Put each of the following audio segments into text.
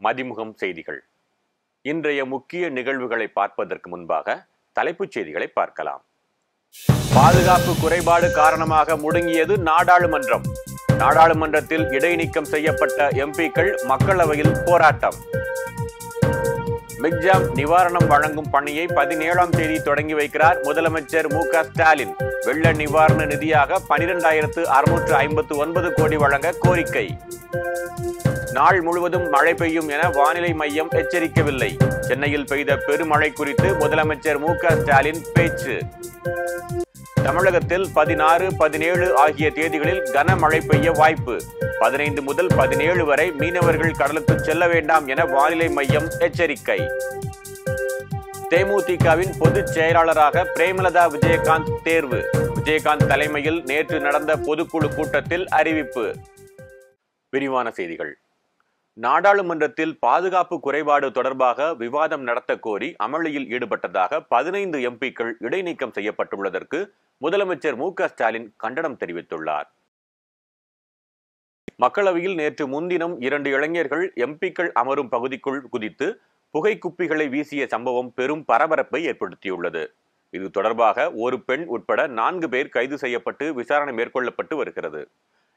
மதிமுகம் செய்திகள். இன்றைய முக்கிய நிகழ்வுகளை பார்ப்பதற்கு முன்பாக தலைப்புச் செய்திகளை பார்க்கலாம். பாதுகாப்பு குறைபாடு காரணமாக முடங்கியது நாடாளுமன்றம். நாடாளுமன்றத்தில் இடைநீக்கம் செய்யப்பட்ட எம்பிக்கள் மக்களவையில் போராட்டம். மிக்ஜாம் நிவாரணம் வழங்கும் பணியை 17ஆம் தேதி தொடங்கி வைக்கிறார் முதலமைச்சர் மு.க. ஸ்டாலின். வெள்ள நிவாரண நிதியாக 12,659 கோடி வழங்க கோரிக்கை. நாள் முழுவதும் மழை பெய்யும் என வானிலை மையம் எச்சரிக்கவில்லை. சென்னையில் பெய்த பெருமழை குறித்து முதலமைச்சர் மு.க. ஸ்டாலின் பேச்சு. தமிழகத்தில் 16, 17 ஆகிய தேதிகளில் கனமழை பெய்ய வாய்ப்பு. 15 முதல் 17 வரை மீனவர்கள் கடலுக்கு செல்ல வேண்டாம் என வானிலை மையம் எச்சரிக்கை. தேமுதிகவின் பொதுச் செயலாளராக பிரேமலதா விஜயகாந்த் தேர்வு. விஜயகாந்த் தலைமையில் நேற்று நடந்த பொதுக்குழு கூட்டத்தில் அறிவிப்பு. விரிவான செய்திகள். நாடாளுமன்றத்தில் பாதுகாப்பு குறைபாடு தொடர்பாக விவாதம் நடத்த கோரி அமளியில் ஈடுபட்டதாக 15 எம்பிக்கள் இடைநீக்கம் செய்யப்பட்டுள்ளதற்கு முதலமைச்சர் மு.க. ஸ்டாலின் கண்டனம் தெரிவித்துள்ளார். மக்களவையில் நேற்று முன்தினம் 2 இளைஞர்கள் எம்பிக்கள் அமரும் பகுதிக்குள் குதித்து புகைக்குப்பிகளை வீசிய சம்பவம் பெரும் பரபரப்பை ஏற்படுத்தியுள்ளது. இது தொடர்பாக ஒரு பெண் உட்பட 4 பேர் கைது செய்யப்பட்டு விசாரணை மேற்கொள்ளப்பட்டு வருகிறது.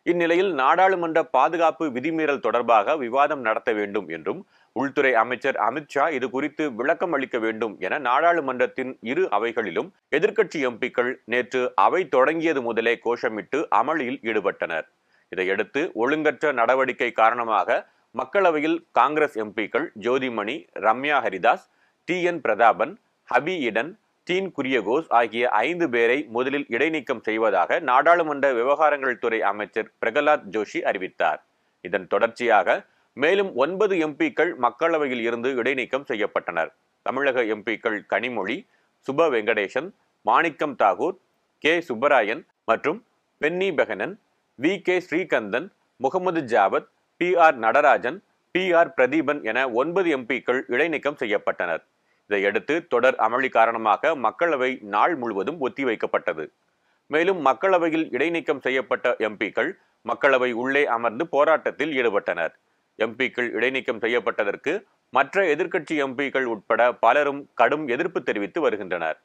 இந்நிலையில் நாடாளுமன்ற பாதுகாப்பு விதிமீறல் தொடர்பாக விவாதம் நடத்த வேண்டும் என்றும் உள்துறை அமைச்சர் அமித்ஷா இது குறித்து விளக்கம் அளிக்க வேண்டும் என நாடாளுமன்றத்தின் இரு அவைகளிலும் எதிர்க்கட்சி எம்பிக்கள் நேற்று அவை தொடங்கியது முதலே கோஷமிட்டு அமளியில் ஈடுபட்டனர். இதையடுத்து ஒழுங்கற்ற நடவடிக்கை காரணமாக மக்களவையில் காங்கிரஸ் எம்பிக்கள் ஜோதிமணி, ரம்யா ஹரிதாஸ், டி.என். பிரதாபன், ஹபி இடன், டீன் குரியகோஸ் ஆகிய 5 பேரை முதலில் இடைநீக்கம் செய்வதாக நாடாளுமன்ற விவகாரங்கள் துறை அமைச்சர் பிரகலாத் ஜோஷி அறிவித்தார். இதன் தொடர்ச்சியாக மேலும் 9 எம்பிக்கள் மக்களவையில் இருந்து இடைநீக்கம் செய்யப்பட்டனர். தமிழக எம்பிக்கள் கனிமொழி, சுப வெங்கடேசன், மாணிக்கம் தாகூர், கே. சுப்பராயன் மற்றும் Benny Behanan, V K. Sreekandan, Mohammed Javed, P R. Natarajan, P R. Pratheepan என 9 எம்பிக்கள் இடைநீக்கம் செய்யப்பட்டனர். இதையடுத்து தொடர் அமளி காரணமாக மக்களவை நாள் முழுவதும் ஒத்திவைக்கப்பட்டது. மேலும் மக்களவையில் இடைநீக்கம் செய்யப்பட்ட எம்பிக்கள் மக்களவை உள்ளே அமர்ந்து போராட்டத்தில் ஈடுபட்டனர். எம்பிக்கள் இடைநீக்கம் செய்யப்பட்டதற்கு மற்ற எதிர்க்கட்சி எம்பிக்கள் உட்பட பலரும் கடும் எதிர்ப்பு தெரிவித்து வருகின்றனர்.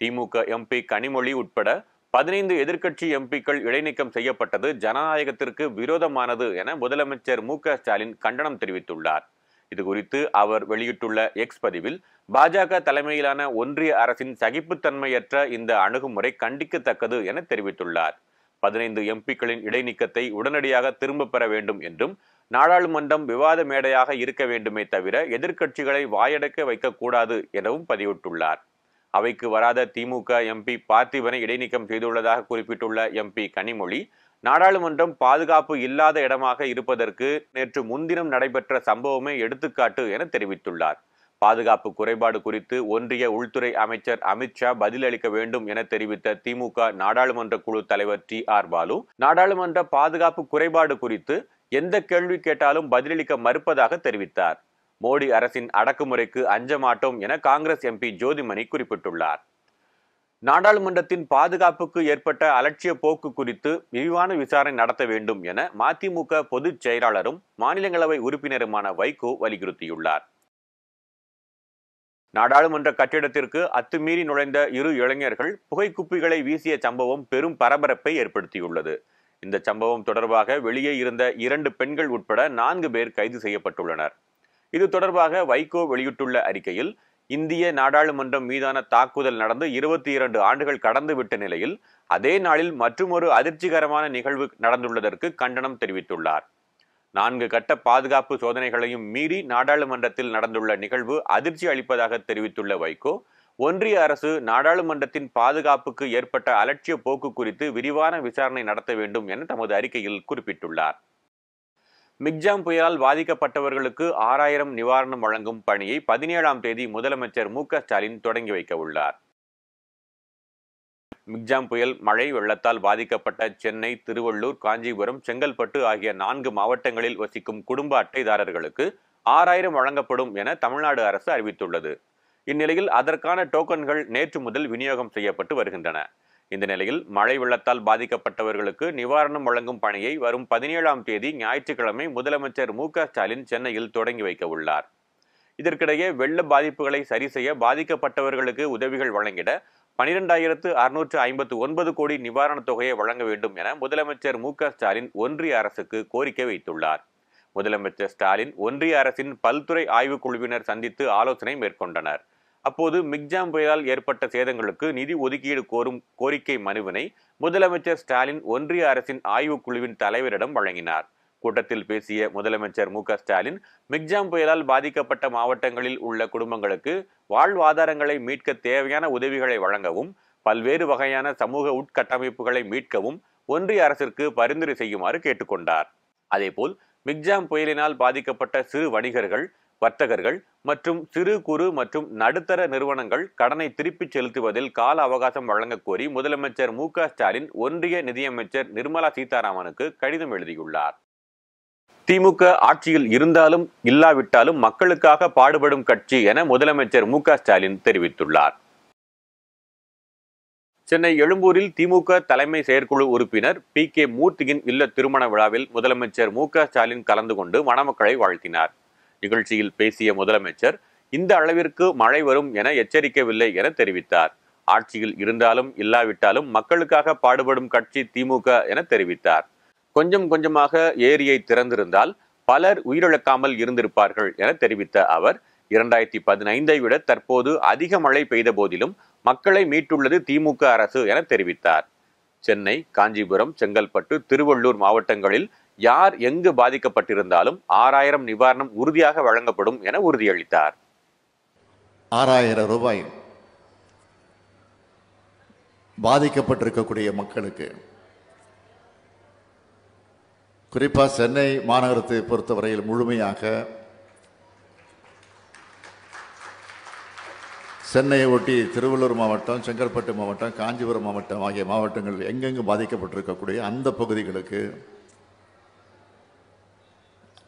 திமுக எம்பி கனிமொழி உட்பட 15 எதிர்க்கட்சி எம்பிக்கள் இடைநீக்கம் செய்யப்பட்டது ஜனநாயகத்திற்கு விரோதமானது என முதலமைச்சர் மு.க. ஸ்டாலின் கண்டனம் தெரிவித்துள்ளார். இதுகுறித்து அவர் வெளியிட்டுள்ள எக்ஸ் பதிவில் பாஜக தலைமையிலான ஒன்றிய அரசின் சகிப்புத்தன்மையற்ற இந்த அணுகுமுறை கண்டிக்கத்தக்கது என தெரிவித்துள்ளார். 15 எம்பிக்களின் இடைநீக்கத்தை உடனடியாக திரும்ப பெற வேண்டும் என்றும் நாடாளுமன்றம் விவாத மேடையாக இருக்க வேண்டுமே தவிர எதிர்க்கட்சிகளை வாயடக்க வைக்கக்கூடாது எனவும் பதிவிட்டுள்ளார். அவைக்கு வராத திமுக எம்பி பார்த்திபனை இடைநீக்கம் செய்துள்ளதாக குறிப்பிட்டுள்ள எம்பி கனிமொழி, நாடாளுமன்றம் பாதுகாப்பு இல்லாத இடமாக இருப்பதற்கு நேற்று முன்தினம் நடைபெற்ற சம்பவமே எடுத்துக்காட்டு என தெரிவித்துள்ளார். பாதுகாப்பு குறைபாடு குறித்து ஒன்றிய உள்துறை அமைச்சர் அமித்ஷா பதிலளிக்க வேண்டும் என தெரிவித்த திமுக நாடாளுமன்ற குழு தலைவர் டி.ஆர். பாலு, நாடாளுமன்ற பாதுகாப்பு குறைபாடு குறித்து எந்த கேள்வி கேட்டாலும் பதிலளிக்க மறுப்பதாக தெரிவித்தார். மோடி அரசின் அடக்குமுறைக்கு அஞ்ச மாட்டோம் என காங்கிரஸ் எம்பி ஜோதிமணி குறிப்பிட்டுள்ளார். நாடாளுமன்றத்தின் பாதுகாப்புக்கு ஏற்பட்ட அலட்சிய போக்கு குறித்து விரிவான விசாரணை நடத்த வேண்டும் என மதிமுக பொதுச் செயலாளரும் மாநிலங்களவை உறுப்பினருமான வைகோ வலியுறுத்தியுள்ளார். நாடாளுமன்ற கட்டிடத்திற்கு அத்துமீறி நுழைந்த 2 இளைஞர்கள் புகைக்குப்பிகளை வீசிய சம்பவம் பெரும் பரபரப்பை ஏற்படுத்தியுள்ளது. இந்த சம்பவம் தொடர்பாக வெளியே இருந்த 2 பெண்கள் உட்பட 4 பேர் கைது செய்யப்பட்டுள்ளனர். இது தொடர்பாக வைகோ வெளியிட்டுள்ள அறிக்கையில், இந்திய நாடாளுமன்றம் மீதான தாக்குதல் நடந்து 22 ஆண்டுகள் கடந்துவிட்ட நிலையில் அதே நாளில் மற்றுமொரு அதிர்ச்சிகரமான நிகழ்வு நடந்துள்ளதற்கு கண்டனம் தெரிவித்துள்ளார். 4 கட்ட பாதுகாப்பு சோதனைகளையும் மீறி நாடாளுமன்றத்தில் நடந்துள்ள நிகழ்வு அதிர்ச்சி அளிப்பதாக தெரிவித்துள்ள வைகோ, ஒன்றிய அரசு நாடாளுமன்றத்தின் பாதுகாப்புக்கு ஏற்பட்ட அலட்சிய போக்கு குறித்து விரிவான விசாரணை நடத்த வேண்டும் என தமது அறிக்கையில் குறிப்பிட்டுள்ளார். மிக்ஜாம் புயலால் பாதிக்கப்பட்டவர்களுக்கு 6000 நிவாரணம் வழங்கும் பணியை 17ஆம் தேதி முதலமைச்சர் மு.க. ஸ்டாலின் தொடங்கி வைக்க உள்ளார். மிக்ஜாம் புயல் மழை வெள்ளத்தால் பாதிக்கப்பட்ட சென்னை, திருவள்ளூர், காஞ்சிபுரம், செங்கல்பட்டு ஆகிய 4 மாவட்டங்களில் வசிக்கும் குடும்ப அட்டைதாரர்களுக்கு 6000 வழங்கப்படும் என தமிழ்நாடு அரசு அறிவித்துள்ளது. இந்நிலையில் அதற்கான டோக்கன்கள் நேற்று முதல் விநியோகம் செய்யப்பட்டு வருகின்றன. இந்த நிலையில் மழை வெள்ளத்தால் பாதிக்கப்பட்டவர்களுக்கு நிவாரணம் வழங்கும் பணியை வரும் 17ஆம் தேதி ஞாயிற்றுக்கிழமை முதலமைச்சர் மு.க.ஸ்டாலின் சென்னையில் தொடங்கி வைக்க உள்ளார். இதற்கிடையே வெள்ள பாதிப்புகளை சரி செய்ய பாதிக்கப்பட்டவர்களுக்கு உதவிகள் வழங்கிட 12,659 கோடி நிவாரணத் தொகையை வழங்க வேண்டும் என முதலமைச்சர் மு.க.ஸ்டாலின் ஒன்றிய அரசுக்கு கோரிக்கை வைத்துள்ளார். முதலமைச்சர் ஸ்டாலின் ஒன்றிய அரசின் பல்துறை ஆய்வுக்குழுவினர் சந்தித்து ஆலோசனை மேற்கொண்டனர். அப்போது மிக்ஜாம் புயலால் ஏற்பட்ட சேதங்களுக்கு நிதி ஒதுக்கீடு கோரும் கோரிக்கை மனுவினை முதலமைச்சர் ஸ்டாலின் ஒன்றிய அரசின் ஆய்வுக்குழுவின் தலைவரிடம் வழங்கினார். கூட்டத்தில் பேசிய முதலமைச்சர் மு.க.ஸ்டாலின் மிக்ஜாம் புயலால் பாதிக்கப்பட்ட மாவட்டங்களில் உள்ள குடும்பங்களுக்கு வாழ்வாதாரங்களை மீட்க தேவையான உதவிகளை வழங்கவும், பல்வேறு வகையான சமூக உட்கட்டமைப்புகளை மீட்கவும் ஒன்றிய அரசிற்கு பரிந்துரை செய்யுமாறு கேட்டுக்கொண்டார். அதேபோல் மிக்ஜாம் புயலினால் பாதிக்கப்பட்ட சிறு வணிகர்கள், வர்த்தகர்கள் மற்றும் சிறு குறு மற்றும் நடுத்தர நிறுவனங்கள் கடனை திருப்பிச் செலுத்துவதில் கால அவகாசம் வழங்கக் கோரி முதலமைச்சர் மு.க.ஸ்டாலின் ஒன்றிய நிதியமைச்சர் நிர்மலா சீதாராமனுக்கு கடிதம் எழுதியுள்ளார். திமுக ஆட்சியில் இருந்தாலும் இல்லாவிட்டாலும் மக்களுக்காக பாடுபடும் கட்சி என முதலமைச்சர் மு.க.ஸ்டாலின் தெரிவித்துள்ளார். சென்னை எழும்பூரில் திமுக தலைமை செயற்குழு உறுப்பினர் பி.கே. மூர்த்தியின் இல்ல திருமண விழாவில் முதலமைச்சர் மு.க.ஸ்டாலின் கலந்து கொண்டு மணமக்களை வாழ்த்தினார். நிகழ்ச்சியில் பேசிய முதலமைச்சர் இந்த அளவிற்கு மழை வரும் என எச்சரிக்கவில்லை என தெரிவித்தார். ஆட்சியில் இருந்தாலும் இல்லாவிட்டாலும் மக்களுக்காக பாடுபடும் கட்சி திமுக என தெரிவித்தார். கொஞ்சம் கொஞ்சமாக ஏரியை திறந்திருந்தால் பலர் உயிரிழக்காமல் இருந்திருப்பார்கள் என தெரிவித்த அவர் 2015ஐ விட தற்போது அதிக மழை பெய்த போதிலும் மக்களை மீட்டுள்ளது திமுக அரசு என தெரிவித்தார். சென்னை, காஞ்சிபுரம், செங்கல்பட்டு, திருவள்ளூர் மாவட்டங்களில் யார் எங்கு பாதிக்கப்பட்டிருந்தாலும் 6000 நிவாரணம் உறுதியாக வழங்கப்படும் என உறுதியளித்தார். 6000 ரூபாய் பாதிக்கப்பட்டிருக்கக்கூடிய மக்களுக்கு, குறிப்பாக சென்னை மாநகரத்தை பொறுத்தவரையில் முழுமையாக சென்னையை ஒட்டி திருவள்ளூர் மாவட்டம், செங்கல்பட்டு மாவட்டம், காஞ்சிபுரம் மாவட்டம் ஆகிய மாவட்டங்கள் எங்கெங்கு பாதிக்கப்பட்டிருக்கக்கூடிய அந்த பகுதிகளுக்கு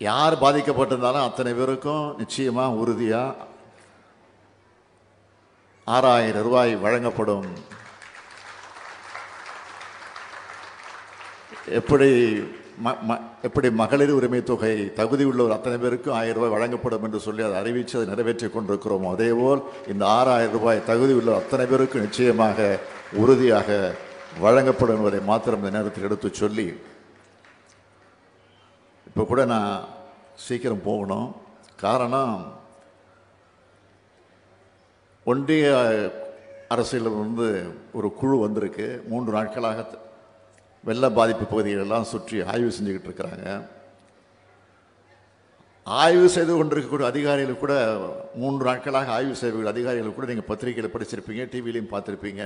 யார் பாதிக்கப்பட்டிருந்தாலும் அத்தனை பேருக்கும் நிச்சயமாக உறுதியாக 6000 ரூபாய் வழங்கப்படும். எப்படி மகளிர் உரிமை தொகை தகுதி உள்ளவர் அத்தனை பேருக்கும் 1000 ரூபாய் வழங்கப்படும் என்று சொல்லி அதை அறிவித்து அதை நிறைவேற்றிக் கொண்டிருக்கிறோமோ, அதேபோல் இந்த 6000 ரூபாய் தகுதி உள்ள அத்தனை பேருக்கும் நிச்சயமாக உறுதியாக வழங்கப்படும் என்பதை மாத்திரம் இந்த நேரத்தில் எடுத்து சொல்லி, இப்போ கூட நான் சீக்கிரம் போகணும். காரணம், ஒன்றிய அரசிலிருந்து ஒரு குழு வந்திருக்கு. 3 நாட்களாக வெள்ள பாதிப்பு பகுதிகளெல்லாம் சுற்றி ஆய்வு செஞ்சுக்கிட்டு இருக்கிறாங்க. ஆய்வு செய்து கொண்டிருக்கக்கூடிய அதிகாரிகள் கூட 3 நாட்களாக ஆய்வு செய்யக்கூடிய அதிகாரிகள் கூட நீங்கள் பத்திரிகையில் படிச்சிருப்பீங்க, டிவிலையும் பார்த்துருப்பீங்க.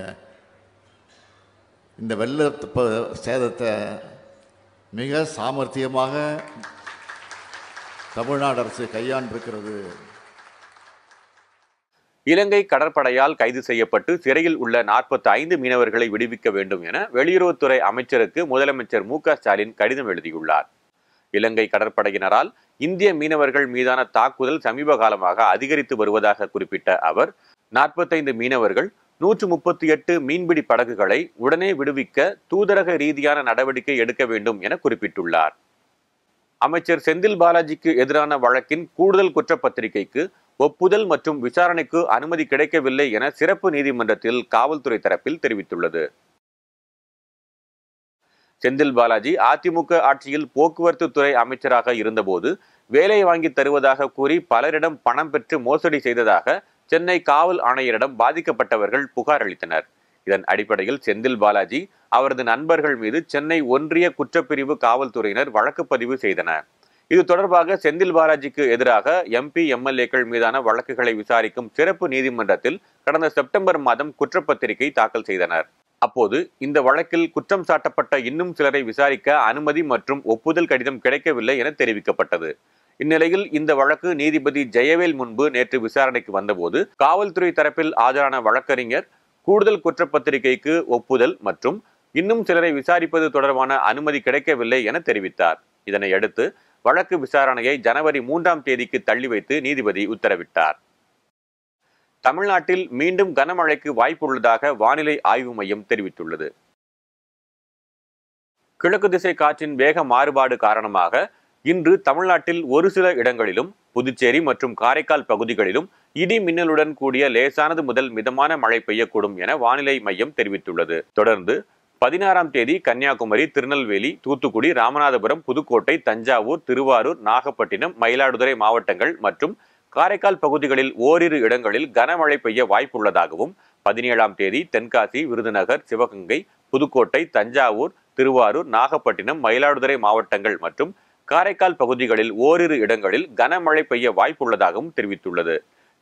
இந்த வெள்ள சேதத்தை மிக சாமர்த்தியமாக தமிழ்நாடு அரசு கையாண்டிருக்கிறது. இலங்கை கடற்படையால் கைது செய்யப்பட்டு சிறையில் உள்ள 45 மீனவர்களை விடுவிக்க வேண்டும் என வெளியுறவுத்துறை அமைச்சருக்கு முதலமைச்சர் மு.க.ஸ்டாலின் கடிதம் எழுதியுள்ளார். இலங்கை கடற்படையினரால் இந்திய மீனவர்கள் மீதான தாக்குதல் சமீப காலமாக அதிகரித்து வருவதாக குறிப்பிட்ட அவர் 45 மீனவர்கள் 138 மீன்பிடி படகுகளை உடனே விடுவிக்க தூதரக ரீதியான நடவடிக்கை எடுக்க வேண்டும் என குறிப்பிட்டுள்ளார். அமைச்சர் செந்தில் பாலாஜிக்கு எதிரான வழக்கின் கூடுதல் குற்றப்பத்திரிகைக்கு ஒப்புதல் மற்றும் விசாரணைக்கு அனுமதி கிடைக்கவில்லை என சிறப்பு நீதிமன்றத்தில் காவல்துறை தரப்பில் தெரிவித்துள்ளது. செந்தில் பாலாஜி அதிமுக ஆட்சியில் போக்குவரத்து துறை அமைச்சராக இருந்தபோது வேலை வாங்கி தருவதாக கூறி பலரிடம் பணம் பெற்று மோசடி செய்ததாக சென்னை காவல் ஆணையரிடம் பாதிக்கப்பட்டவர்கள் புகார் அளித்தனர். இதன் அடிப்படையில் செந்தில் பாலாஜி, அவரது நண்பர்கள் மீது சென்னை ஒன்றிய குற்றப்பிரிவு காவல்துறையினர் வழக்கு பதிவு செய்தனர். இது தொடர்பாக செந்தில் பாலாஜிக்கு எதிராக எம்பி, எம்எல்ஏக்கள் மீதான வழக்குகளை விசாரிக்கும் சிறப்பு நீதிமன்றத்தில் கடந்த செப்டம்பர் மாதம் குற்றப்பத்திரிகை தாக்கல் செய்தனர். அப்போது இந்த வழக்கில் குற்றம் சாட்டப்பட்ட இன்னும் சிலரை விசாரிக்க அனுமதி மற்றும் ஒப்புதல் கடிதம் கிடைக்கவில்லை என தெரிவிக்கப்பட்டது. இந்நிலையில் இந்த வழக்கு நீதிபதி ஜெயவேல் முன்பு நேற்று விசாரணைக்கு வந்தபோது காவல்துறை தரப்பில் ஆஜரான வழக்கறிஞர் கூடுதல் குற்றப்பத்திரிகைக்கு ஒப்புதல் மற்றும் இன்னும் சிலரை விசாரிப்பது தொடர்பான அனுமதி கிடைக்கவில்லை என தெரிவித்தார். இதனை அடுத்து வழக்கு விசாரணையை ஜனவரி 3ஆம் தேதிக்கு தள்ளி வைத்து நீதிபதி உத்தரவிட்டார். தமிழ்நாட்டில் மீண்டும் கனமழைக்கு வாய்ப்புள்ளதாக வானிலை ஆய்வு மையம் தெரிவித்துள்ளது. கிழக்கு திசை காற்றின் வேக மாறுபாடு காரணமாக இன்று தமிழ்நாட்டில் ஒரு சில இடங்களிலும், புதுச்சேரி மற்றும் காரைக்கால் பகுதிகளிலும் இடி மின்னலுடன் கூடிய லேசானது முதல் மிதமான மழை பெய்யக்கூடும் என வானிலை மையம் தெரிவித்துள்ளது. தொடர்ந்து 16ஆம் தேதி கன்னியாகுமரி, திருநெல்வேலி, தூத்துக்குடி, ராமநாதபுரம், புதுக்கோட்டை, தஞ்சாவூர், திருவாரூர், நாகப்பட்டினம், மயிலாடுதுறை மாவட்டங்கள் மற்றும் காரைக்கால் பகுதிகளில் ஓரிரு இடங்களில் கனமழை பெய்ய வாய்ப்புள்ளதாகவும், 17ஆம் தேதி தென்காசி, விருதுநகர், சிவகங்கை, புதுக்கோட்டை, தஞ்சாவூர், திருவாரூர், நாகப்பட்டினம், மயிலாடுதுறை மாவட்டங்கள் மற்றும் காரைக்கால் பகுதிகளில் ஓரிரு இடங்களில் கனமழை பெய்ய வாய்ப்புள்ளதாகவும் தெரிவித்துள்ளது.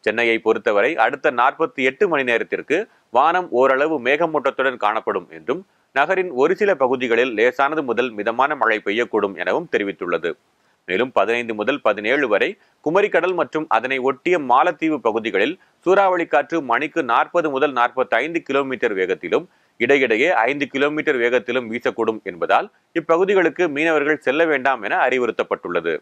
சென்னையை பொறுத்தவரை அடுத்த 48 மணி நேரத்திற்கு வானம் ஓரளவு மேகமூட்டத்துடன் காணப்படும் என்றும், நகரின் ஒரு சில பகுதிகளில் லேசானது முதல் மிதமான மழை பெய்யக்கூடும் எனவும் தெரிவித்துள்ளது. மேலும் 15 முதல் 17 வரை குமரிக்கடல் மற்றும் அதனை ஒட்டிய மாலத்தீவு பகுதிகளில் சூறாவளி காற்று மணிக்கு 40 முதல் 45 கிலோமீட்டர் வேகத்திலும், இடையிடையே 5 கிலோமீட்டர் வேகத்திலும் வீசக்கூடும் என்பதால் இப்பகுதிகளுக்கு மீனவர்கள் செல்ல வேண்டாம் என அறிவுறுத்தப்பட்டுள்ளது.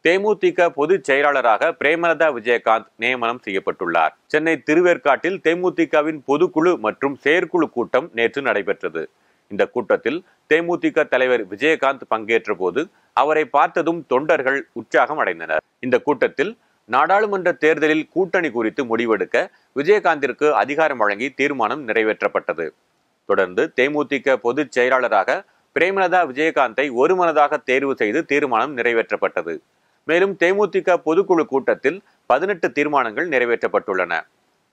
தேமுதிக பொதுச் செயலாளராக பிரேமலதா விஜயகாந்த் நியமனம் செய்யப்பட்டுள்ளார். சென்னை திருவேற்காட்டில் தேமுதிகவின் பொதுக்குழு மற்றும் செயற்குழு கூட்டம் நேற்று நடைபெற்றது. இந்த கூட்டத்தில் தேமுதிக தலைவர் விஜயகாந்த் பங்கேற்ற போது அவரை பார்த்ததும் தொண்டர்கள் உற்சாகம் அடைந்தனர். இந்த கூட்டத்தில் நாடாளுமன்ற தேர்தலில் கூட்டணி குறித்து முடிவெடுக்க விஜயகாந்திற்கு அதிகாரம் வழங்கி தீர்மானம் நிறைவேற்றப்பட்டது. தொடர்ந்து தேமுதிக பொதுச் செயலாளராக பிரேமலதா விஜயகாந்தை ஒருமனதாக தேர்வு செய்து தீர்மானம் நிறைவேற்றப்பட்டது. மேலும் தேமுதிக பொதுக்குழு கூட்டத்தில் 18 தீர்மானங்கள் நிறைவேற்றப்பட்டுள்ளன.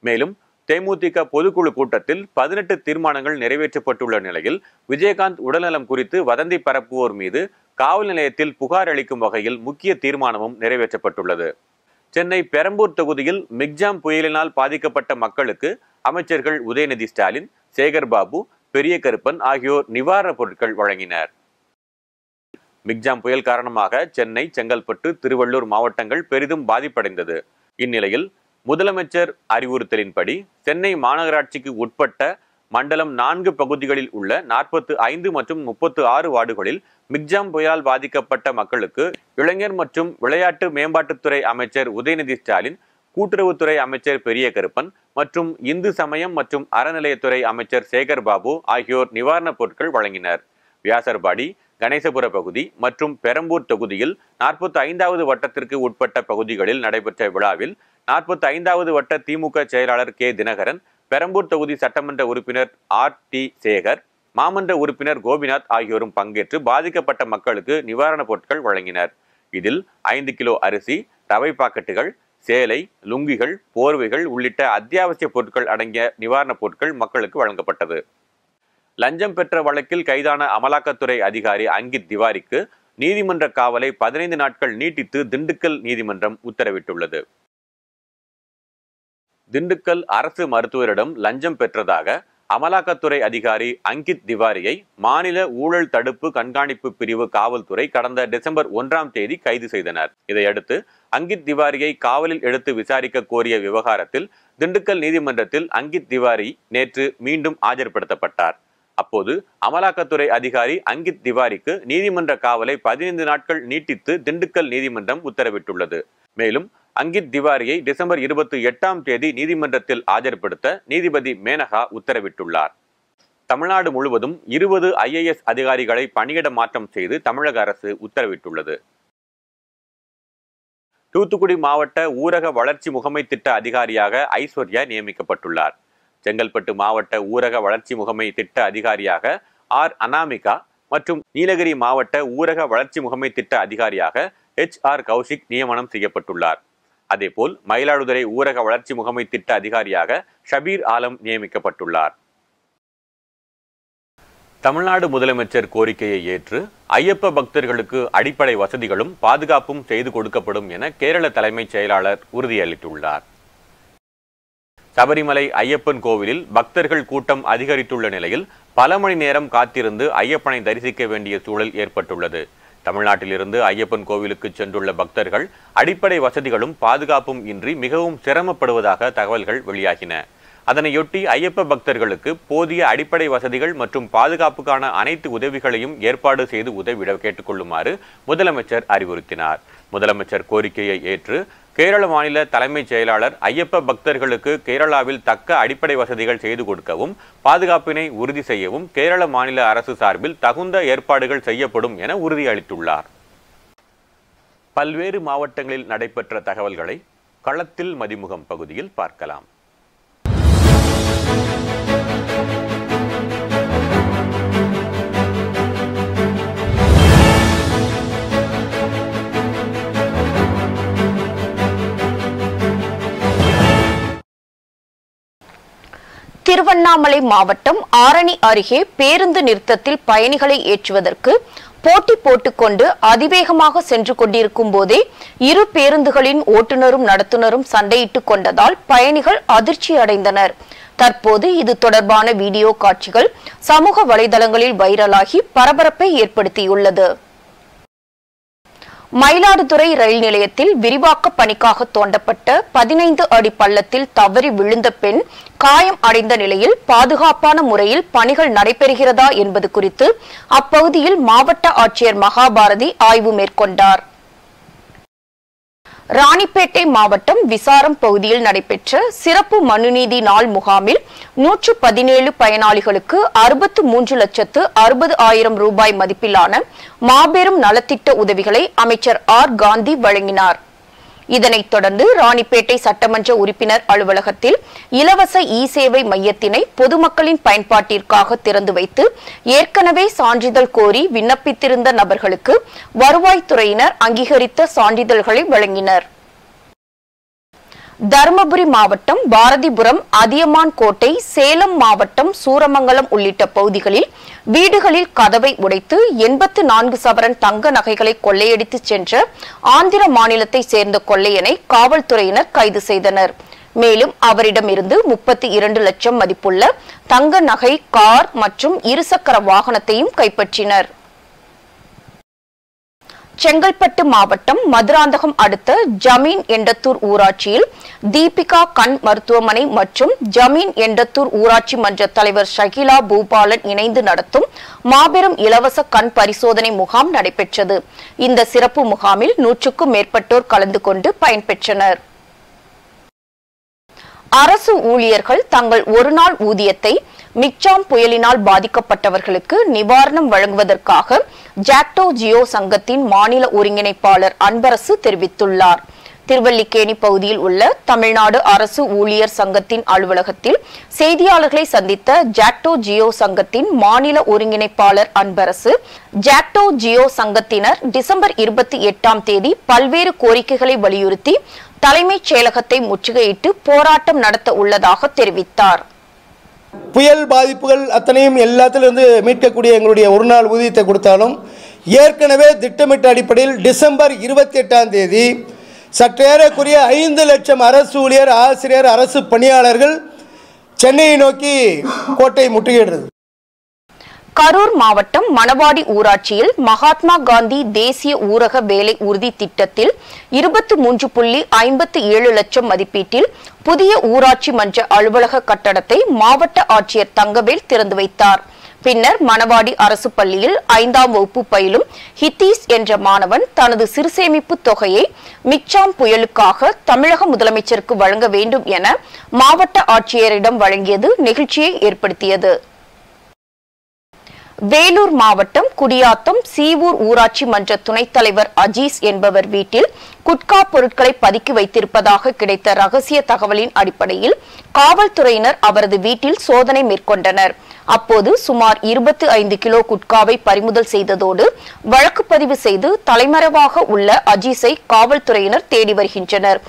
மேலும் தேமுதிக பொதுக்குழு கூட்டத்தில் 18 தீர்மானங்கள் நிறைவேற்றப்பட்டுள்ள நிலையில் விஜயகாந்த் உடல்நலம் குறித்து வதந்தி பரப்புவோர் மீது காவல் நிலையத்தில் புகார் அளிக்கும் வகையில் முக்கிய தீர்மானமும் நிறைவேற்றப்பட்டுள்ளது. சென்னை பெரம்பூர் தொகுதியில் மிக்ஜாம் புயலினால் பாதிக்கப்பட்ட மக்களுக்கு அமைச்சர்கள் உதயநிதி ஸ்டாலின், சேகர் பாபு, பெரிய கருப்பன் ஆகியோர் நிவாரணப் பொருட்கள் வழங்கினர். மிக்ஜாம் புயல் காரணமாக சென்னை, செங்கல்பட்டு, திருவள்ளூர் மாவட்டங்கள் பெரிதும் பாதிப்படைந்தது. இந்நிலையில் முதலமைச்சர் அறிவுறுத்தலின்படி சென்னை மாநகராட்சிக்கு உட்பட்ட மண்டலம் 4 பகுதிகளில் உள்ள 45 மற்றும் 36 வார்டுகளில் மிக்ஜாம் புயலால் பாதிக்கப்பட்ட மக்களுக்கு இளைஞர் மற்றும் விளையாட்டு மேம்பாட்டுத்துறை அமைச்சர் உதயநிதி ஸ்டாலின், கூட்டுறவுத்துறை அமைச்சர் பெரிய கருப்பன் மற்றும் இந்து சமயம் மற்றும் அறநிலையத்துறை அமைச்சர் சேகர் பாபு ஆகியோர் நிவாரணப் பொருட்கள் வழங்கினர். வியாசர்பாடி, கணேசபுர பகுதி மற்றும் பெரம்பூர் தொகுதியில் 45வது வட்டத்திற்கு உட்பட்ட பகுதிகளில் நடைபெற்ற விழாவில் 45வது வட்ட திமுக செயலாளர் கே. தினகரன், பெரம்பூர் தொகுதி சட்டமன்ற உறுப்பினர் RT சேகர், மாமன்ற உறுப்பினர் கோபிநாத் ஆகியோரும் பங்கேற்று பாதிக்கப்பட்ட மக்களுக்கு நிவாரணப் பொருட்கள் வழங்கினர். இதில் 5 கிலோ அரிசி, ரவை பாக்கெட்டுகள், சேலை, லுங்கிகள், போர்வைகள் உள்ளிட்ட அத்தியாவசிய பொருட்கள் அடங்கிய நிவாரணப் பொருட்கள் மக்களுக்கு வழங்கப்பட்டது. லஞ்சம் பெற்ற வழக்கில் கைதான அமலாக்கத்துறை அதிகாரி அங்கித் திவாரிக்கு நீதிமன்ற காவலை 15 நாட்கள் நீட்டித்து திண்டுக்கல் நீதிமன்றம் உத்தரவிட்டுள்ளது. திண்டுக்கல் அரசு மருத்துவரிடம் லஞ்சம் பெற்றதாக அமலாக்கத்துறை அதிகாரி அங்கித் திவாரியை மாநில ஊழல் தடுப்பு கண்காணிப்பு பிரிவு காவல்துறை கடந்த டிசம்பர் 1ஆம் தேதி கைது செய்தனர். இதையடுத்து அங்கித் திவாரியை காவலில் எடுத்து விசாரிக்க கோரிய விவகாரத்தில் திண்டுக்கல் நீதிமன்றத்தில் அங்கித் திவாரி நேற்று மீண்டும் ஆஜர்படுத்தப்பட்டார். அப்போது அமலாக்கத்துறை அதிகாரி அங்கித் திவாரிக்கு நீதிமன்ற காவலை 15 நாட்கள் நீட்டித்து திண்டுக்கல் நீதிமன்றம் உத்தரவிட்டுள்ளது. மேலும் அங்கித் திவாரியை டிசம்பர் 28ஆம் தேதி நீதிமன்றத்தில் ஆஜர்படுத்த நீதிபதி மேனகா உத்தரவிட்டுள்ளார். தமிழ்நாடு முழுவதும் 20 IAS அதிகாரிகளை பணியிட மாற்றம் செய்து தமிழக அரசு உத்தரவிட்டுள்ளது. தூத்துக்குடி மாவட்ட ஊரக வளர்ச்சி முகமை திட்ட அதிகாரியாக ஐஸ்வர்யா நியமிக்கப்பட்டுள்ளார். செங்கல்பட்டு மாவட்ட ஊரக வளர்ச்சி முகமை திட்ட அதிகாரியாக R. அனாமிகா மற்றும் நீலகிரி மாவட்ட ஊரக வளர்ச்சி முகமை திட்ட அதிகாரியாக HR. கௌஷிக் நியமனம் செய்யப்பட்டுள்ளார். அதேபோல் மயிலாடுதுறை ஊரக வளர்ச்சி முகமை திட்ட அதிகாரியாக ஷபீர் ஆலம் நியமிக்கப்பட்டுள்ளார். தமிழ்நாடு முதலமைச்சர் கோரிக்கையை ஏற்று ஐயப்ப பக்தர்களுக்கு அடிப்படை வசதிகளும் பாதுகாப்பும் செய்து கொடுக்கப்படும் என கேரள தலைமைச் செயலாளர் உறுதியளித்துள்ளார். சபரிமலை ஐயப்பன் கோவிலில் பக்தர்கள் கூட்டம் அதிகரித்துள்ள நிலையில் பல மணி நேரம் காத்திருந்து ஐயப்பனை தரிசிக்க வேண்டிய சூழல் ஏற்பட்டுள்ளது. தமிழ்நாட்டிலிருந்து ஐயப்பன் கோவிலுக்கு சென்றுள்ள பக்தர்கள் அடிப்படை வசதிகளும் பாதுகாப்பும் இன்றி மிகவும் சிரமப்படுவதாக தகவல்கள் வெளியாகின. அதனையொட்டி ஐயப்ப பக்தர்களுக்கு போதிய அடிப்படை வசதிகள் மற்றும் பாதுகாப்புக்கான அனைத்து உதவிகளையும் ஏற்பாடு செய்து உதவிட கேட்டுக்கொள்ளுமாறு முதலமைச்சர் அறிவுறுத்தினார். முதலமைச்சர் கோரிக்கையை ஏற்று கேரள மாநில தலைமைச் செயலாளர் ஐயப்ப பக்தர்களுக்கு கேரளாவில் தக்க அடிப்படை வசதிகள் செய்து கொடுக்கவும் பாதுகாப்பினை உறுதி செய்யவும் கேரள மாநில அரசு சார்பில் தகுந்த ஏற்பாடுகள் செய்யப்படும் என உறுதியளித்துள்ளார். பல்வேறு மாவட்டங்களில் நடைபெற்ற தகவல்களை களத்தில் மதிமுகம் பகுதியில் பார்க்கலாம். திருவண்ணாமலை மாவட்டம் ஆரணி அருகே பேருந்து நிறுத்தத்தில் பயணிகளை ஏற்றுவதற்கு போட்டி போட்டுக்கொண்டு அதிவேகமாக சென்று கொண்டிருக்கும் போதே இரு பேருந்துகளின் ஓட்டுநரும் நடத்துனரும் சண்டையிட்டுக் கொண்டதால் பயணிகள் அதிர்ச்சி அடைந்தனர். தற்போது இது தொடர்பான வீடியோ காட்சிகள் சமூக வலைதளங்களில் வைரலாகி பரபரப்பை ஏற்படுத்தியுள்ளது. மயிலாடுதுறை ரயில் நிலையத்தில் விரிவாக்க பணிக்காக தோண்டப்பட்ட 15 அடி பள்ளத்தில் தவறி விழுந்த பெண் காயம் அடைந்த நிலையில் பாதுகாப்பான முறையில் பணிகள் நடைபெறுகிறதா என்பது குறித்து அப்பகுதியில் மாவட்ட ஆட்சியர் மகாபாரதி ஆய்வு மேற்கொண்டார். ராணிப்பேட்டை மாவட்டம் விசாரம் பகுதியில் நடைபெற்ற சிறப்பு மனுநீதி நாள் முகாமில் 117 பயனாளிகளுக்கு 63,60,000 ரூபாய் மதிப்பிலான மாபெரும் நலத்திட்ட உதவிகளை அமைச்சர் ஆர் காந்தி வழங்கினார். இதனைத் தொடர்ந்து ராணிப்பேட்டை சட்டமன்ற உறுப்பினர் அலுவலகத்தில் இலவச சேவை மையத்தினை பொதுமக்களின் பயன்பாட்டிற்காக திறந்து வைத்து ஏற்கனவே சான்றிதழ் கோரி விண்ணப்பித்திருந்த நபர்களுக்கு வருவாய்த்துறையினர் அங்கீகரித்த சான்றிதழ்களை வழங்கினர். தருமபுரி மாவட்டம் பாரதிபுரம், அதியமான் கோட்டை, சேலம் மாவட்டம் சூரமங்கலம் உள்ளிட்ட பகுதிகளில் வீடுகளில் கதவை உடைத்து 84 சவரன் தங்க நகைகளை கொள்ளையடித்து சென்ற ஆந்திர மாநிலத்தை சேர்ந்த கொள்ளையனை காவல்துறையினர் கைது செய்தனர். மேலும் அவரிடமிருந்து 32 லட்சம் மதிப்புள்ள தங்க நகை, கார் மற்றும் இருசக்கர வாகனத்தையும் கைப்பற்றினர். செங்கல்பட்டு மாவட்டம் மதுராந்தகம் அடுத்த ஜமீன் எண்டத்தூர் ஊராட்சியில் தீபிகா கண் மருத்துவமனை மற்றும் ஜமீன் எண்டத்தூர் ஊராட்சி மன்ற தலைவர் ஷகிலா பூபாலன் இணைந்து நடத்தும் மாபெரும் இலவச கண் பரிசோதனை முகாம் நடைபெற்றது. இந்த சிறப்பு முகாமில் 100க்கும் மேற்பட்டோர் கலந்து கொண்டு பயன்பெற்றனர். அரசு ஊழியர்கள் தங்கள் ஒருநாள் ஊதியத்தை மிக்ஜாம் புயலினால் பாதிக்கப்பட்டவர்களுக்கு நிவாரணம் வழங்குவதற்காக ஜாக்டோ ஜியோ சங்கத்தின் மாநில ஒருங்கிணைப்பாளர் அன்பரசு தெரிவித்துள்ளார். திருவல்லிக்கேணி பகுதியில் உள்ள தமிழ்நாடு அரசு ஊழியர் சங்கத்தின் அலுவலகத்தில் செய்தியாளர்களை சந்தித்த ஜாக்டோ ஜியோ சங்கத்தின் மாநில ஒருங்கிணைப்பாளர் அன்பரசு, ஜாக்டோ ஜியோ சங்கத்தினர் டிசம்பர் 28ஆம் தேதி பல்வேறு கோரிக்கைகளை வலியுறுத்தி தலைமைச் செயலகத்தை முற்றுகையிட்டு போராட்டம் நடத்த உள்ளதாக தெரிவித்தார். புயல் பாதிப்புகள் அத்தனையும் எல்லாத்திலிருந்து மீட்கக்கூடிய எங்களுடைய ஒரு நாள் ஊதியத்தை கொடுத்தாலும் ஏற்கனவே திட்டமிட்ட அடிப்படையில் டிசம்பர் 28ஆம் தேதி சற்றேறக்குரிய 5 லட்சம் அரசு ஊழியர், ஆசிரியர், அரசு பணியாளர்கள் சென்னையை நோக்கி கோட்டை முற்றுகையிடுறது. கரூர் மாவட்டம் மணவாடி ஊராட்சியில் மகாத்மா காந்தி தேசிய ஊரக வேலை உறுதி திட்டத்தில் 23.57 லட்சம் மதிப்பீட்டில் புதிய ஊராட்சி மன்ற அலுவலக கட்டடத்தை மாவட்ட ஆட்சியர் தங்கவேல் திறந்து வைத்தார். பின்னர் மணவாடி அரசு பள்ளியில் 5ஆம் வகுப்பு பயிலும் ஹித்தீஸ் என்ற மாணவன் தனது சிறுசேமிப்பு தொகையை மிக்ஜாம் புயலுக்காக தமிழக முதலமைச்சருக்கு வழங்க வேண்டும் என மாவட்ட ஆட்சியரிடம் வழங்கியது நெகிழ்ச்சியை ஏற்படுத்தியது. வேலூர் மாவட்டம் குடியாத்தம் சீவூர் ஊராட்சி மன்ற துணைத் தலைவர் அஜீஸ் என்பவர் வீட்டில் குட்கா பொருட்களை பதுக்கி வைத்திருப்பதாக கிடைத்த ரகசிய தகவலின் அடிப்படையில் காவல்துறையினர் அவரது வீட்டில் சோதனை மேற்கொண்டனர். அப்போது சுமார் 25 கிலோ குட்காவை பறிமுதல் செய்ததோடு வழக்கு பதிவு செய்து தலைமறைவாக உள்ள அஜீஸை காவல்துறையினர் தேடி வருகின்றனர்.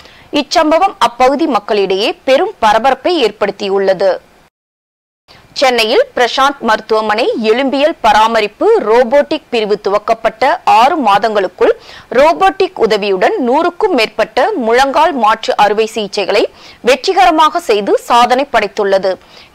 இச்சம்பவம் அப்பகுதி மக்களிடையே பெரும் பரபரப்பை ஏற்படுத்தியுள்ளது. சென்னையில் பிரசாந்த் மருத்துவமனை எலும்பியல் பராமரிப்பு ரோபோட்டிக் பிரிவு துவக்கப்பட்ட 6 மாதங்களுக்குள் ரோபோட்டிக் உதவியுடன் 100க்கும் மேற்பட்ட முழங்கால் மாற்று அறுவை சிகிச்சைகளை வெற்றிகரமாக செய்து சாதனை படைத்துள்ளது.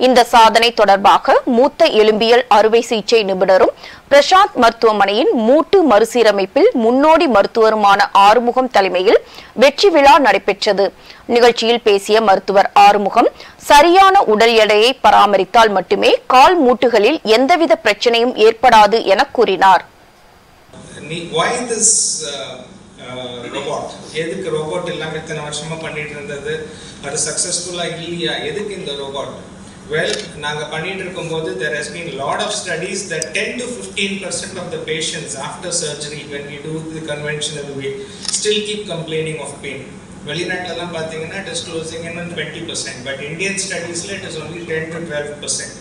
இந்த சாதனை தொடர்பாக மூத்த எலும்பியல் அறுவை சிகிச்சை நிபுணரும் பிரசாந்த் மருத்துவமனையின் மூட்டு மறுசீரமைப்பில் முன்னோடி மருத்துவருமான ஆறுமுகம் தலைமையில் வெற்றி விழா நடைபெற்றது. நிகழ்ச்சியில் பேசிய மருத்துவர் ஆறுமுகம், சரியான உடல் எடையை பராமரித்தால் மட்டுமே கால் மூட்டுகளில் எந்தவித பிரச்சனையும் ஏற்படாது என கூறினார். ரோபோட். எதுக்கு ரோபோட் இல்லாமல் இத்தனை வருஷமாக பண்ணிட்டு இருந்தது, அது சக்ஸஸ்ஃபுல்லாக இல்லையா, எதுக்கு இந்த ரோபோட்? வெல், நாங்கள் பண்ணிட்டு இருக்கும்போது there has been lot of studies that 10 to 15% of the patients after surgery when we do the conventional way still keep complaining of pain. வெளிநாட்டிலலாம் பார்த்தீங்கன்னா it is closing in on 20%, but Indian studiesல it is only 10 to 12%.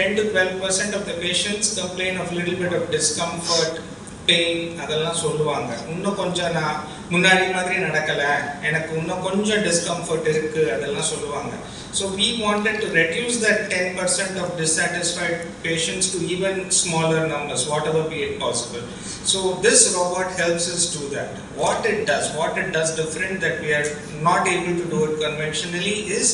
10 to 12% of the patients complain of little bit of discomfort, pain, அதெல்லாம் சொல்லுவாங்க. இன்னும் கொஞ்சம் நான் முன்னாடி மாதிரி நடக்கலை, எனக்கு இன்னும் கொஞ்சம் டிஸ்கம்ஃபர்ட் இருக்கு, அதெல்லாம் சொல்லுவாங்க. So we wanted to reduce that 10% of dissatisfied patients to even smaller numbers, whatever be it possible. So this robot helps us do that. What it does different that we are not able to do it conventionally is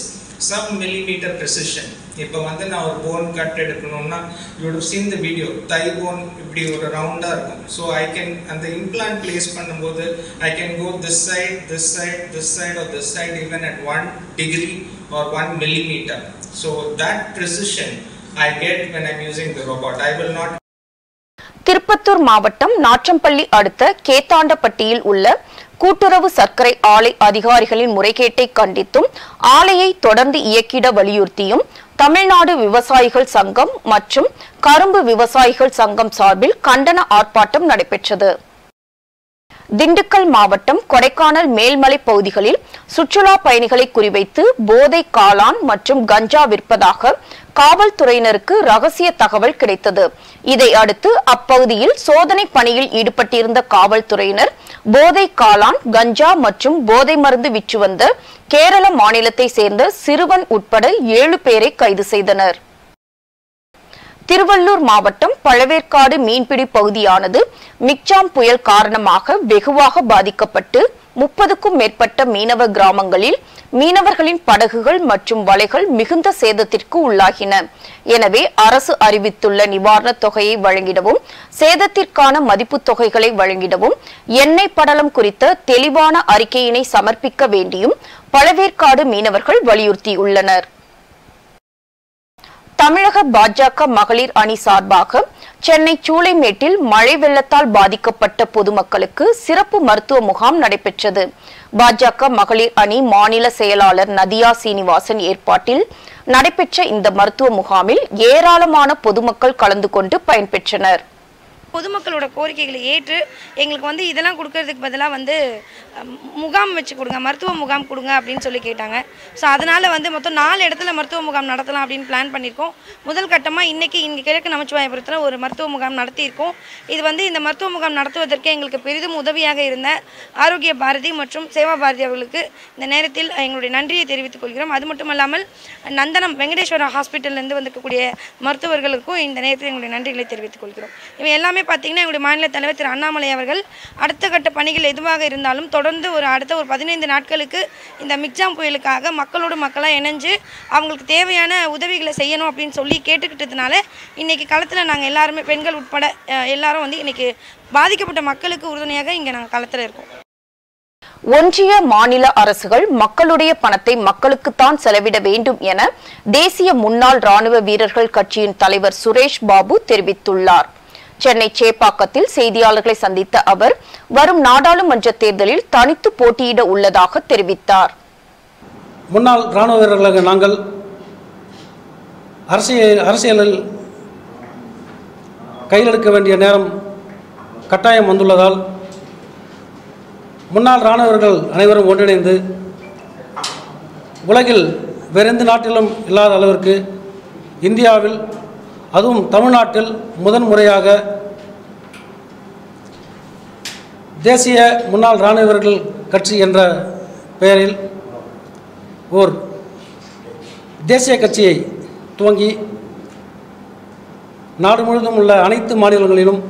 sub-millimeter precision. இப்போ வந்து நான் ஒரு phone cut எடுக்கணும்னா you would have seen the video, thigh bone இப்படி ஒரு ரவுண்டாக இருக்கும். So I can அந்த இம்ப்ளான்ட் பிளேஸ் பண்ணும்போது I can go this side, this side, this side or this side even at 1 degree or 1 millimeter. So that precision I get when I'm using the robot. I will not. Tirupattur மாவட்டம் நாற்றம்பள்ளி அடுத்த கேத்தாண்டப்பட்டியில் உள்ள கூட்டுறவு சர்க்கரை ஆலை அதிகாரிகளின் முறைகேட்டை கண்டித்தும் ஆலையை தொடர்ந்து இயக்கிட வலியுறுத்தியும் தமிழ்நாடு விவசாயிகள் சங்கம் மற்றும் கரும்பு விவசாயிகள் சங்கம் சார்பில் கண்டன ஆர்ப்பாட்டம் நடைபெற்றது. திண்டுக்கல் மாவட்டம் கொடைக்கானல் மேல்மலை பகுதிகளில் சுற்றுலா பயணிகளை குறிவைத்து போதை காளான் மற்றும் கஞ்சா விற்பதாக காவல்துறையினருக்கு ரகசிய தகவல் கிடைத்தது. இதை அடுத்து அப்பகுதியில் சோதனை பணியில் ஈடுபட்டிருந்த காவல்துறையினர் போதை காளான், கஞ்சா மற்றும் போதை மருந்து விற்று வந்த கேரள மாநிலத்தை சேர்ந்த சிறுவன் உட்பட 7 பேரை கைது செய்தனர். திருவள்ளூர் மாவட்டம் பழவேற்காடு மீன்பிடி பகுதியானது மிக்ஜாம் புயல் காரணமாக வெகுவாக பாதிக்கப்பட்டு 30க்கும் மேற்பட்ட மீனவ கிராமங்களில் மீனவர்களின் படகுகள் மற்றும் வலைகள் மிகுந்த சேதத்திற்கு உள்ளாகின. எனவே அரசு அறிவித்துள்ள நிவாரணத் தொகையை வழங்கிடவும், சேதத்திற்கான மதிப்பு தொகைகளை வழங்கிடவும், எண்ணெய் படலம் குறித்த தெளிவான அறிக்கையினை சமர்ப்பிக்க வேண்டியும் பழவேற்காடு மீனவர்கள் வலியுறுத்தியுள்ளனர். தமிழக பாஜக மகளிர் அணி சார்பாக சென்னை சூளைமேட்டில் மழை வெள்ளத்தால் பாதிக்கப்பட்ட பொதுமக்களுக்கு சிறப்பு மருத்துவ முகாம் நடைபெற்றது. பாஜக மகளிர் அணி மாநில செயலாளர் நதியா சீனிவாசன் ஏற்பாட்டில் நடைபெற்ற இந்த மருத்துவ முகாமில் ஏராளமான பொதுமக்கள் கலந்து கொண்டு பயன்பெற்றனர். பொதுமக்களோட கோரிக்கைகளை ஏற்று எங்களுக்கு வந்து இதெல்லாம் கொடுக்கறதுக்கு பதிலாக வந்து முகாம் வச்சு கொடுங்க, மருத்துவ முகாம் கொடுங்க அப்படின்னு சொல்லி கேட்டாங்க. ஸோ அதனால் வந்து மொத்தம் 4 இடத்துல மருத்துவ முகாம் நடத்தலாம் அப்படின்னு பிளான் பண்ணியிருக்கோம். முதல் கட்டமாக இன்றைக்கி இங்கே கிழக்கு நமச்சிவாயபுரத்தில் ஒரு மருத்துவ முகாம் நடத்தியிருக்கோம். இது வந்து இந்த மருத்துவ முகாம் நடத்துவதற்கு எங்களுக்கு பெரிதும் உதவியாக இருந்த ஆரோக்கிய பாரதி மற்றும் சேவா பாரதி அவர்களுக்கு இந்த நேரத்தில் எங்களுடைய நன்றியை தெரிவித்துக் கொள்கிறோம். அது மட்டும் இல்லாமல் நந்தனம் வெங்கடேஸ்வரா ஹாஸ்பிட்டல்லேருந்து வந்திருக்கக்கூடிய மருத்துவர்களுக்கும் இந்த நேரத்தில் எங்களுடைய நன்றிகளை தெரிவித்துக் கொள்கிறோம். இவை எல்லாமே பார்த்தீங்கன்னா எங்களுடைய மாநில தலைவர் திரு அண்ணாமலை அவர்கள் அடுத்த கட்ட பணிகள் எதுவாக இருந்தாலும் தொடர்ந்து அடுத்த 15 நாட்களுக்கு இந்த மிக்ஜாம் புயலுக்காக மக்களோடு மக்களாக இணைஞ்சு அவங்களுக்கு தேவையான உதவிகளை செய்யணும் அப்படின்னு சொல்லி கேட்டுக்கிட்டதுனால இன்னைக்கு களத்தில் நாங்கள் எல்லாருமே பெண்கள் உட்பட எல்லாரும் வந்து இன்னைக்கு பாதிக்கப்பட்ட மக்களுக்கு உறுதுணையாக இங்கே நாங்கள் களத்தில் இருக்கோம். ஒன்றிய மாநில அரசுகள் மக்களுடைய பணத்தை மக்களுக்குத்தான் செலவிட வேண்டும் என தேசிய முன்னாள் ராணுவ வீரர்கள் கட்சியின் தலைவர் சுரேஷ் பாபு தெரிவித்துள்ளார். சென்னை சேப்பாக்கத்தில் செய்தியாளர்களை சந்தித்த அவர் வரும் நாடாளுமன்ற தேர்தலில் தனித்து போட்டியிட உள்ளதாக தெரிவித்தார். முன்னாள் ராணுவ வீரர்களாக நாங்கள் அரசியலில் கையெழுக்க வேண்டிய நேரம் கட்டாயம் வந்துள்ளதால் முன்னாள் ராணுவர்கள் அனைவரும் ஒன்றிணைந்து உலகில் வேறெந்த நாட்டிலும் இல்லாத அளவிற்கு இந்தியாவில் அதுவும் தமிழ்நாட்டில் முதன்முறையாக தேசிய முன்னாள் இராணுவ வீரர்கள் கட்சி என்ற பெயரில் ஓர் தேசிய கட்சியை துவங்கி நாடு முழுவதும் உள்ள அனைத்து மாநிலங்களிலும்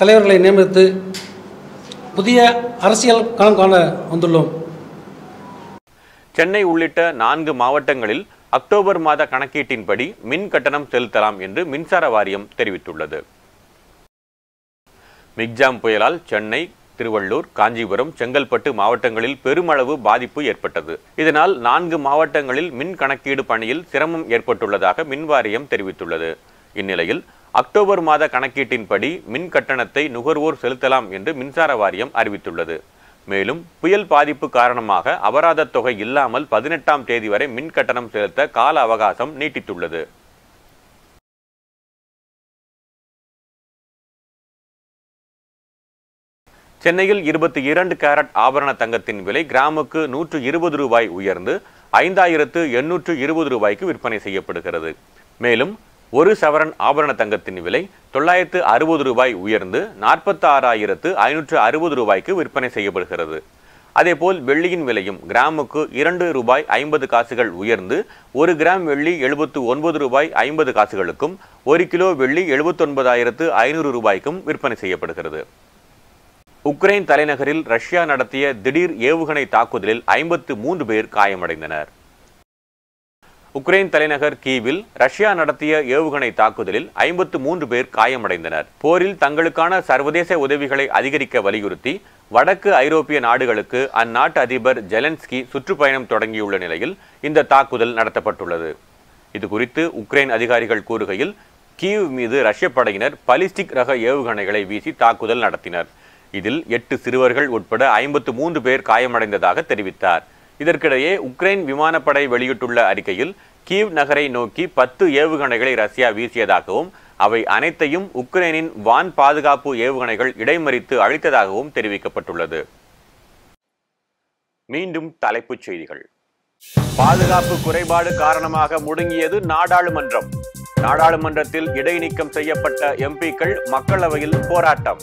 தலைவர்களை நியமித்து புதிய அரசியல் களம் காண வந்துள்ளோம். சென்னை உள்ளிட்ட 4 மாவட்டங்களில் அக்டோபர் மாத கணக்கீட்டின்படி மின் கட்டணம் செலுத்தலாம் என்று மின்சார வாரியம் தெரிவித்துள்ளது. மிக்ஜாம் புயலால் சென்னை, திருவள்ளூர், காஞ்சிபுரம், செங்கல்பட்டு மாவட்டங்களில் பெருமளவு பாதிப்பு ஏற்பட்டது. இதனால் 4 மாவட்டங்களில் மின் கணக்கீடு பணியில் சிரமம் ஏற்பட்டுள்ளதாக மின்வாரியம் தெரிவித்துள்ளது. இந்நிலையில் அக்டோபர் மாத கணக்கீட்டின்படி மின் கட்டணத்தை நுகர்வோர் செலுத்தலாம் என்று மின்சார வாரியம் அறிவித்துள்ளது. மேலும் புயல் பாதிப்பு காரணமாக அபராத தொகை இல்லாமல் 18ஆம் தேதி வரை மின் கட்டணம் செலுத்த கால அவகாசம் நீட்டித்துள்ளது. சென்னையில் 22 கேரட் ஆபரண தங்கத்தின் விலை கிராமுக்கு 120 ரூபாய் உயர்ந்து 5820 ரூபாய்க்கு விற்பனை செய்யப்படுகிறது. மேலும் ஒரு சவரன் ஆபரண தங்கத்தின் விலை 960 ரூபாய் உயர்ந்து 46,560 ரூபாய்க்கு விற்பனை செய்யப்படுகிறது. அதேபோல் வெள்ளியின் விலையும் கிராமுக்கு 2 ரூபாய் 50 காசுகள் உயர்ந்து 1 கிராம் வெள்ளி 79 ரூபாய் 50 காசுகளுக்கும் 1 கிலோ வெள்ளி 79,500 ரூபாய்க்கும் விற்பனை செய்யப்படுகிறது. உக்ரைன் தலைநகரில் ரஷ்யா நடத்திய திடீர் ஏவுகணை தாக்குதலில் 53 பேர் காயமடைந்தனர். உக்ரைன் தலைநகர் கீவில் ரஷ்யா நடத்திய ஏவுகணை தாக்குதலில் 53 பேர் காயமடைந்தனர். போரில் தங்களுக்கான சர்வதேச உதவிகளை அதிகரிக்க வலியுறுத்தி வடக்கு ஐரோப்பிய நாடுகளுக்கு அந்நாட்டு அதிபர் ஜெலன்ஸ்கி சுற்றுப்பயணம் தொடங்கியுள்ள நிலையில் இந்த தாக்குதல் நடத்தப்பட்டுள்ளது. இது குறித்து உக்ரைன் அதிகாரிகள் கூறுகையில், கீவ் மீது ரஷ்ய படையினர் பாலிஸ்டிக் ரக ஏவுகணைகளை வீசி தாக்குதல் நடத்தினர். இதில் 8 சிறுவர்கள் உட்பட 53 பேர் காயமடைந்ததாக தெரிவித்தார். இதற்கிடையே உக்ரைன் விமானப்படை வெளியிட்டுள்ள அறிக்கையில் கீவ் நகரை நோக்கி 10 ஏவுகணைகளை ரஷ்யா வீசியதாகவும் அவை அனைத்தையும் உக்ரைனின் வான் பாதுகாப்பு ஏவுகணைகள் இடைமறித்து அழித்ததாகவும் தெரிவிக்கப்பட்டுள்ளது. மீண்டும் தலைப்புச் செய்திகள். பாதுகாப்பு குறைபாடு காரணமாக முடங்கியது நாடாளுமன்றம். நாடாளுமன்றத்தில் இடைநீக்கம் செய்யப்பட்ட எம்பிக்கள் மக்களவையில் போராட்டம்.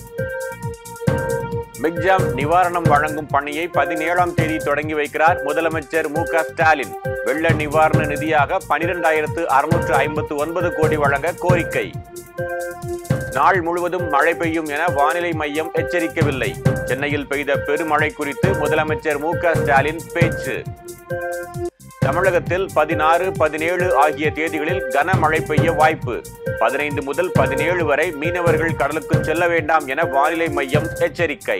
மிக்ஜாம் நிவாரணம் வழங்கும் பணியை 17ஆம் தேதி தொடங்கி வைக்கிறார் முதலமைச்சர் மு.க. ஸ்டாலின். வெள்ள நிவாரண நிதியாக 12,659 கோடி வழங்க கோரிக்கை. நாள் முழுவதும் மழை பெய்யும் என வானிலை மையம் எச்சரிக்கவில்லை. சென்னையில் பெய்த பெருமழை குறித்து முதலமைச்சர் மு.க. ஸ்டாலின் பேச்சு. தமிழகத்தில் 16, 17 ஆகிய தேதிகளில் கனமழை பெய்ய வாய்ப்பு. 15 முதல் 17 வரை மீனவர்கள் கடலுக்கு செல்ல வேண்டாம் என வானிலை மையம் எச்சரிக்கை.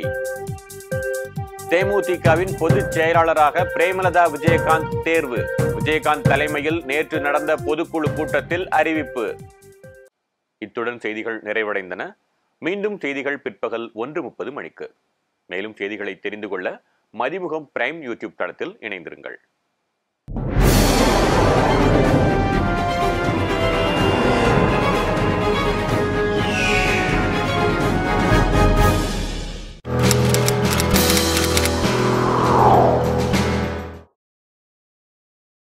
தேமுதிகவின் பொதுச் செயலாளராக பிரேமலதா விஜயகாந்த் தேர்வு. விஜயகாந்த் தலைமையில் நேற்று நடந்த பொதுக்குழு கூட்டத்தில் அறிவிப்பு. இத்துடன் செய்திகள் நிறைவடைந்தன. மீண்டும் செய்திகள் பிற்பகல் 1:30 மணிக்கு. மேலும் செய்திகளை தெரிந்து கொள்ள மதிமுகம் பிரைம் யூடியூப் தளத்தில் இணைந்திருங்கள்.